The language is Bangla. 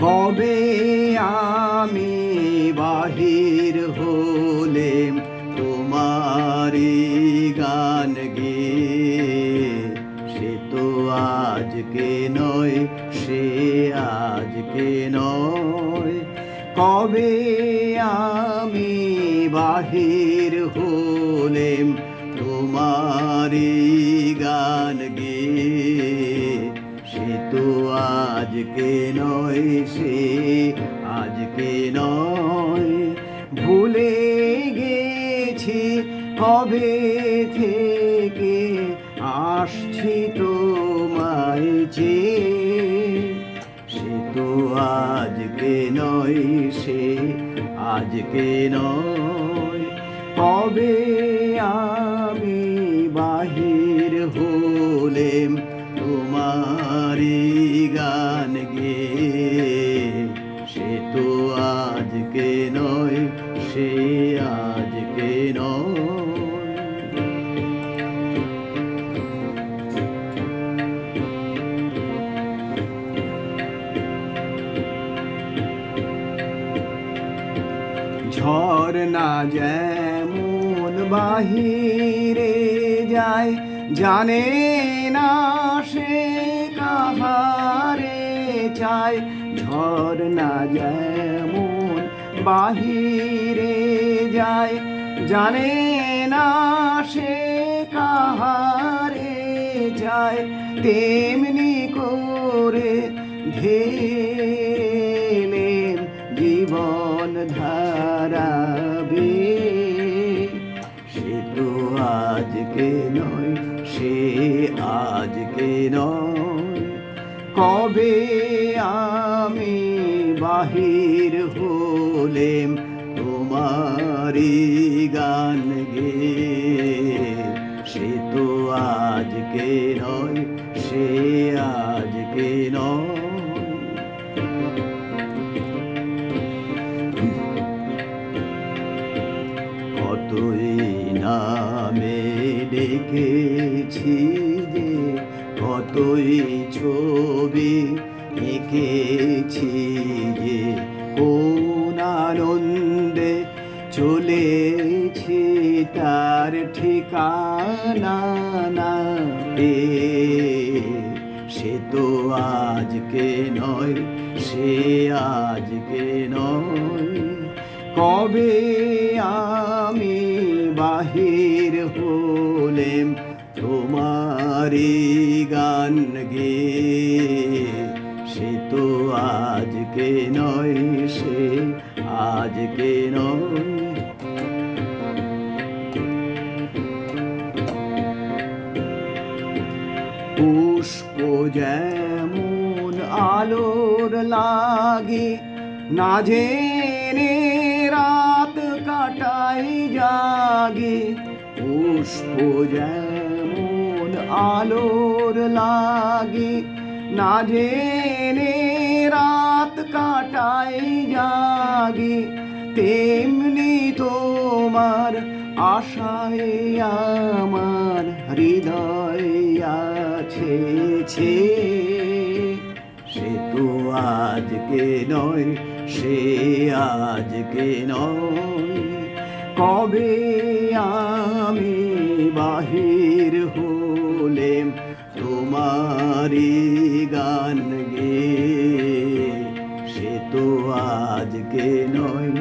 কবে আমি বাহির হলেম তোমারি গান গেয়ে, সে তো আজকে নয়, সে আজকে নয়। কবে আমি বাহির হলেম তোমারি গান গেয়ে, সে তো আজকে নয়, সে আজকে নয়। ভুলে গেছি কবে থেকে আসছি তোমায় চেয়ে, সে তো আজকে নয়, সে আজকে নয়। কবে আমি বাহির হলেম তোমারি গান গেয়ে, সে তো আজকে নয়, সে আজকে নয়। ঝরনা যেমন বাহিরে যায়, জানে না সে কাহারে চায়। ঝরনা যেমন বাহিরে যায়, জানে না সে কাহারে চায়। তেমনি করে ধেলেন জীবন ধারাবে, সে তো আজকে নয়, সে আজকে নয়। কবে আমি বাহির হলেম তোমারি গান গেয়ে, সে তো আজকে নয়, সে আজকে নয়। কতই নামে ডেকেছি যে, কতই ছবি এঁকেছি যে, কোন আনন্দে চলেছি তার ঠিকানা না পেয়ে, সে তো আজকে নয়, সে আজকে নয়। কবে আমি বাহির হলেম তোমারি গান গেয়ে, সে তো আজকে নয়, সে আজকে নয়। পুষ্প যেমন আলোর লাগে, না জেনে রাত কাটাই জাগে। পুষ্প যেমন আলোর লাগে, না জেনে রাত কাটাই জাগে। তেমনি তোমার আশায় আমার হৃদয় আছে ছেয়ে, সে তো আজকে নয়, সে আজকে নয়। কবে আমি বাহির হলেম তোমারি গান গেয়ে, সে তো আজকে নয়,